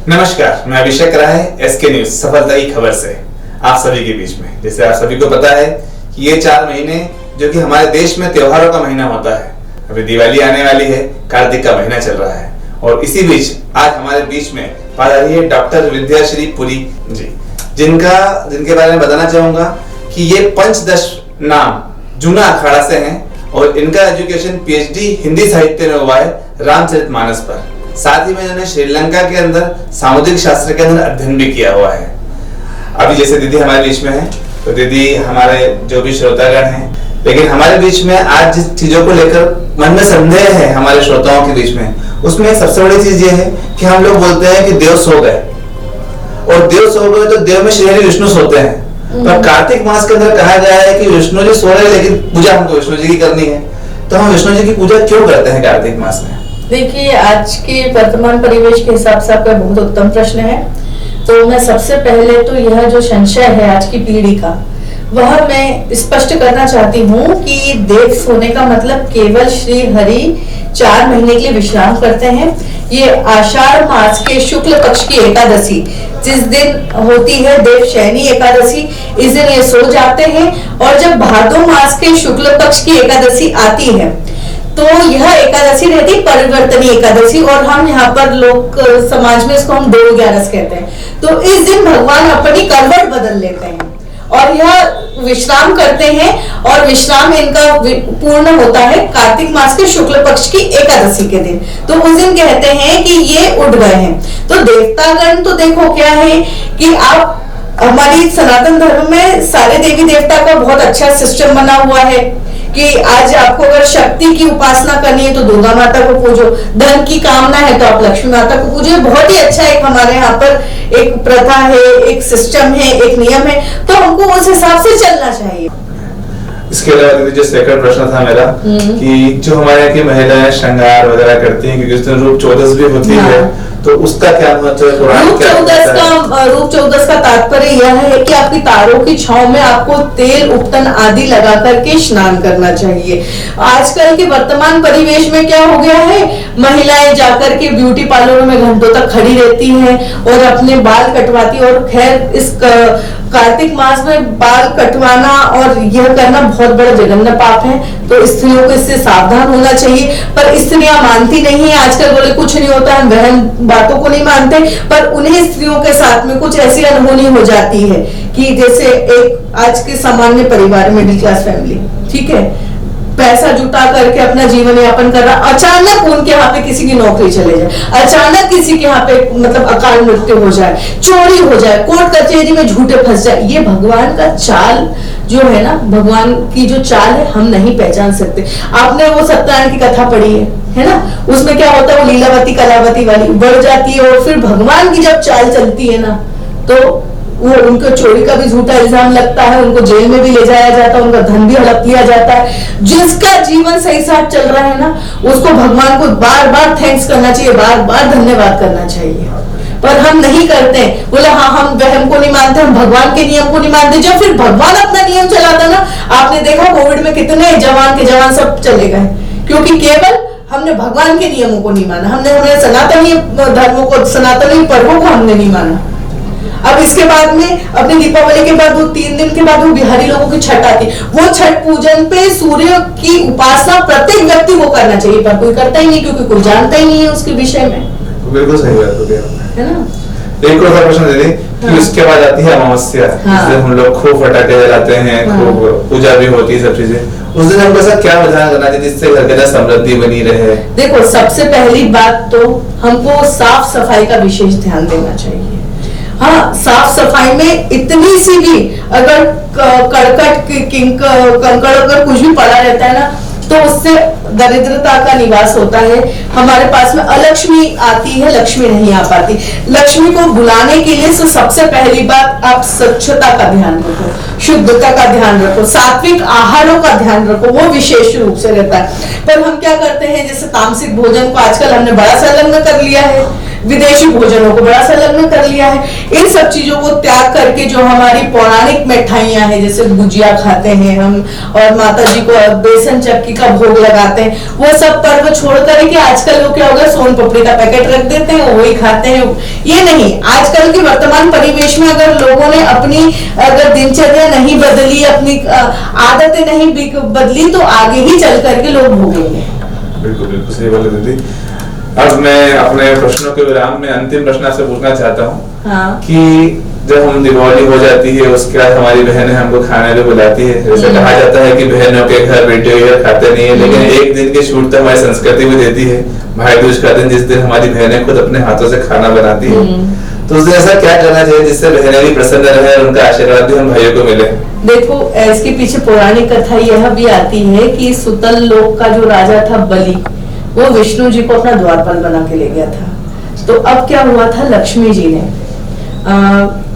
नमस्कार, मैं अभिषेक राय, SK news सफलता की खबर से आप सभी के बीच में। जैसे आप सभी को पता है कि ये 4 महीने जो कि हमारे देश में त्योहारों का महीना होता है, अभी दिवाली आने वाली है, कार्तिक का महीना चल रहा है और इसी बीच आज हमारे बीच में पधारी है डॉक्टर विद्याश्री पुरी जी, जिनके बारे में बताना चाहूंगा कि ये पंचदश नाम जूना अखाड़ा से हैं और इनका एजुकेशन पीएचडी हिंदी साहित्य में हुआ है रामचरितमानस पर। साथ ही में इन्होंने श्रीलंका के अंदर सामुद्रिक शास्त्र के अंदर अध्ययन भी किया हुआ है। अभी जैसे दीदी हमारे बीच में है, तो दीदी हमारे जो भी श्रोतागण हैं, लेकिन हमारे बीच में आज जिस चीजों को लेकर मन में संदेह है हमारे श्रोताओं के बीच में, उसमें सबसे बड़ी चीज ये है कि हम लोग बोलते हैं कि देव सो गए और देव सो गए तो देव में श्री हरि विष्णु सोते हैं। पर कार्तिक मास के अंदर कहा गया है कि विष्णु जी सो रहे हैं लेकिन पूजा हमको विष्णु जी की करनी है, तो हम विष्णु जी की पूजा क्यों करते हैं कार्तिक मास में? देखिए, आज के वर्तमान परिवेश के हिसाब से आपका बहुत उत्तम प्रश्न है। तो मैं सबसे पहले तो यह जो संशय है आज की पीढ़ी का, वह मैं स्पष्ट करना चाहती हूँ कि देव सोने का मतलब केवल श्री हरि 4 महीने के लिए विश्राम करते हैं। ये आषाढ़ मास के शुक्ल पक्ष की एकादशी जिस दिन होती है देवशयनी एकादशी, इस दिन ये सो जाते हैं और जब भादो मास के शुक्ल पक्ष की एकादशी आती है तो यह एकादशी रहती परिवर्तनी एकादशी और हम यहाँ पर लोग समाज में इसको हम 2-11 कहते हैं। तो इस दिन भगवान अपनी करवट बदल लेते हैं और यह विश्राम करते हैं और विश्राम इनका पूर्ण होता है कार्तिक मास के शुक्ल पक्ष की एकादशी के दिन। तो उस दिन कहते हैं कि ये उठ गए हैं। तो देवतागण तो देखो क्या है कि आप हमारी सनातन धर्म में सारे देवी देवता का बहुत अच्छा सिस्टम बना हुआ है कि आज आपको अगर शक्ति की उपासना करनी है तो दुर्गा माता को पूजो, धन की कामना है तो आप लक्ष्मी माता को पूजो। बहुत ही अच्छा एक हमारे यहाँ पर एक प्रथा है, एक सिस्टम है, एक नियम है, तो हमको उस हिसाब से चलना चाहिए। इसके अलावा जो सेकंड प्रश्न था मेरा कि जो हमारे यहाँ की महिलाएं श्रृंगार वगैरह करती हैं क्योंकि उस दिन रूप चौदस भी होती है, तो उसका क्या महत्व है? रूप चौदस का तात्पर्य यह है कि आपकी तारों की छांव में आपको तेल उपटन आदि लगा करके स्नान करना चाहिए। आजकल के वर्तमान परिवेश में क्या हो गया है, महिलाएं जाकर के ब्यूटी पार्लरों में घंटों तक खड़ी रहती हैं और अपने बाल कटवाती, और खैर इस कार्तिक मास में बाल कटवाना और यह करना बहुत बड़ा जघन्य पाप है, तो स्त्रियों को इससे सावधान होना चाहिए। पर स्त्रियां मानती नहीं है, आजकल बोले कुछ नहीं होता, हम बहन बातों को नहीं मानते, पर उन्हें स्त्रियों के साथ में कुछ ऐसी अनहोनी हो जाती है कि जैसे एक आज के सामान्य परिवार में मिडिल क्लास फैमिली, ठीक है, पैसा जुटा करके अपना जीवन यापन कर रहा, अचानक उनके यहाँ पे किसी की नौकरी चले जाए, अचानक किसी के यहाँ पे मतलब अकाल मृत्यु हो जाए, चोरी हो जाए, कोर्ट कचहरी में झूठे फंस जाए, ये भगवान का चाल जो है ना, भगवान की जो चाल है हम नहीं पहचान सकते। आपने वो सत्यनारायण की कथा पढ़ी है ना, उसमें क्या होता है, वो लीलावती कलावती वाली बढ़ जाती है और फिर भगवान की जब चाल चलती है ना, तो वो उनको चोरी का भी झूठा इल्जाम लगता है, उनको जेल में भी ले जाया जाता है, उनका धन भी हड़प लिया जाता है। जिसका जीवन सही साथ चल रहा है ना, उसको भगवान को बार बार थैंक्स करना चाहिए, बार बार धन्यवाद करना चाहिए, पर हम नहीं करते। बोले हाँ हम वहम को नहीं मानते, हम भगवान के नियम को नहीं मानते। जब फिर भगवान अपना नियम चलाता ना, आपने देखा कोविड में कितने जवान के जवान सब चले गए, क्योंकि केवल हमने भगवान के नियमों को नहीं माना, हमने हमारे सनातनी धर्मों को, सनातनी पर्वों को हमने नहीं माना। अब इसके बाद में अपने दीपावली के बाद वो 3 दिन के बाद वो बिहारी लोगों की छठ आती, वो छठ पूजन पे सूर्य की उपासना प्रत्येक व्यक्ति को करना चाहिए, पर कोई करता ही नहीं क्योंकि कोई जानता ही नहीं है उसके विषय में। बिल्कुल सही बात हो गया है ना। एक और प्रश्न दे दें कि उसके बाद आती है अमावस्या, हम लोग खूब फटाके जलाते हैं, खूब पूजा भी होती है, सब चीजें। उस दिन हमको ऐसा क्या विधान करना चाहिए जिससे घर के अंदर समृद्धि बनी रहे? देखो, सबसे पहली बात तो हमको साफ सफाई का विशेष ध्यान देना चाहिए। हाँ, साफ सफाई में इतनी सी भी अगर कड़कट कंकड़ अगर कुछ भी पड़ा रहता है ना, तो उससे दरिद्रता का निवास होता है। हमारे पास में अलक्ष्मी आती है, लक्ष्मी नहीं आ पाती। लक्ष्मी को बुलाने के लिए सबसे पहली बात आप स्वच्छता का ध्यान रखो, शुद्धता का ध्यान रखो, सात्विक आहारों का ध्यान रखो, वो विशेष रूप से रहता है। पर हम क्या करते हैं, जैसे तामसिक भोजन को आजकल हमने बड़ा संलग्न कर लिया है, विदेशी भोजनों को बड़ा संलग्न कर लिया है। इन सब चीजों को त्याग करके जो हमारी पौराणिक मिठाइयां हैं, जैसे गुजिया खाते हैं हम और माता जी को बेसन चक्की का भोग लगाते हैं, वो सब पर्व छोड़ करके आजकल लोग क्या होगा, सोन पापड़ी का पैकेट रख देते हैं, वही खाते हैं। ये नहीं, आजकल के वर्तमान परिवेश में अगर लोगों ने अपनी अगर दिनचर्या नहीं बदली, अपनी आदतें नहीं बदली, तो आगे ही चल करके लोग भोगेंगे। बिल्कुल बिल्कुल सही बोले दीदी। अब मैं अपने प्रश्नों के विराम में अंतिम प्रश्न आपसे पूछना चाहता हूँ। हाँ। कि जब हम दीपावली हो जाती है उसके बाद हमारी बहनें हमको खाने को बुलाती है, जैसे कहा जाता है कि बहनों के घर बेटियों के घर खाते नहीं है, लेकिन एक दिन की छूट तो हमारी संस्कृति में देती है, भाई दूज का दिन, जिस दिन हमारी बहनें खुद अपने हाथों से खाना बनाती है। तो उस दिन ऐसा क्या करना चाहिए जिससे बहनें भी प्रसन्न रहे और उनका आशीर्वाद भी हम भाइयों को मिले? देखो, इसके पीछे पौराणिक कथा यह भी आती है कि सुतल लोक का जो राजा था बलि, वो विष्णु जी को अपना द्वारपाल बना के ले गया था। तो अब क्या हुआ था, लक्ष्मी जी ने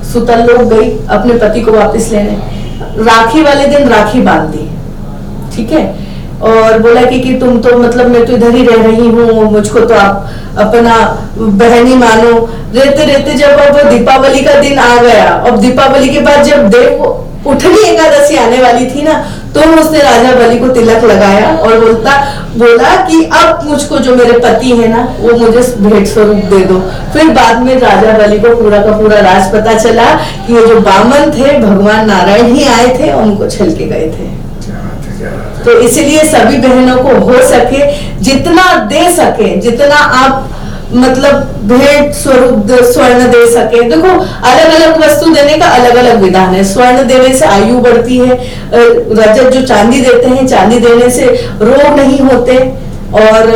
सुतल लोक गई अपने पति को वापस लेने, राखी वाले दिन राखी बांध दी, ठीक है, और बोला कि तुम तो मतलब मैं तो इधर ही रह रही हूँ, मुझको तो आप अपना बहनी मानो। रहते रहते जब अब दीपावली का दिन आ गया, अब दीपावली के बाद जब देव उठनी एकादशी आने वाली थी ना, तो उसने राजा बलि को तिलक लगाया और बोला कि अब मुझको जो मेरे पति है ना, वो मुझे भेंट स्वरूप दे दो। फिर बाद में राजा बलि को पूरा का पूरा राज पता चला कि ये जो बामन थे भगवान नारायण ही आए थे और उनको छल के गए थे। तो इसीलिए सभी बहनों को हो सके जितना दे सके, जितना आप मतलब भेंट स्वरूप स्वर्ण दे सके। देखो, अलग अलग वस्तु देने का अलग अलग विधान है। स्वर्ण देने से आयु बढ़ती है, रजत जो चांदी देते हैं, चांदी देने से रोग नहीं होते, और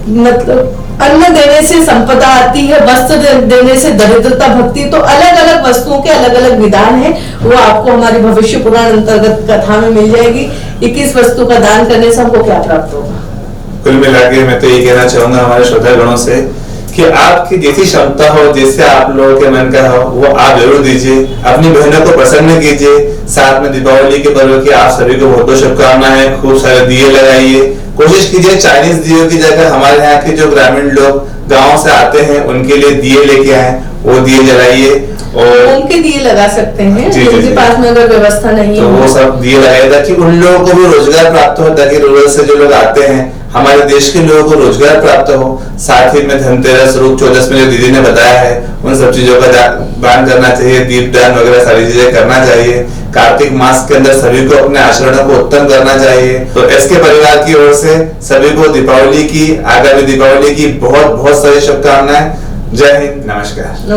मतलब अन्न देने से संपदा आती है, वस्त्र देने से दरिद्रता भक्ति। तो अलग अलग वस्तुओं के अलग अलग विधान है, वो आपको हमारी भविष्य पुराण अंतर्गत कथा में मिल जाएगी। 21 वस्तु का दान करने से हमको क्या प्राप्त होगा। कुल मिला के मैं तो ये कहना चाहूंगा हमारे श्रोतागणों से कि आपकी जैसी क्षमता हो, जैसे आप लोगों के मन का हो, वो आप जरूर दीजिए, अपनी बहनों को प्रसन्न कीजिए। साथ में दीपावली के पर्व की आप सभी को बहुत बहुत शुभकामनाएं। खूब सारे दिए लगाइए, कोशिश कीजिए चाइनीज दियों की जगह हमारे यहाँ के जो ग्रामीण लोग गाँव से आते हैं उनके लिए दिए लेके आए, वो दिए जलाइए। और उनके दिए लगा सकते हैं जिनके पास में अगर व्यवस्था नहीं तो है, वो सब दिए लगाए ताकि उन लोगों को भी रोजगार प्राप्त हो, ताकि रूरल से जो लोग आते हैं हमारे देश के लोगों को रोजगार प्राप्त हो। साथ ही में धनतेरस, रूप चौदस में जो दीदी ने बताया है, उन सब चीजों का दान करना चाहिए, दीप दान वगैरह सारी चीजें करना चाहिए। कार्तिक मास के अंदर सभी को अपने आचरणों को उत्तम करना चाहिए। तो एसके परिवार की ओर से सभी को दीपावली की, आगामी दीपावली की बहुत बहुत सारी शुभकामनाएं। जय हिंद, नमस्कार।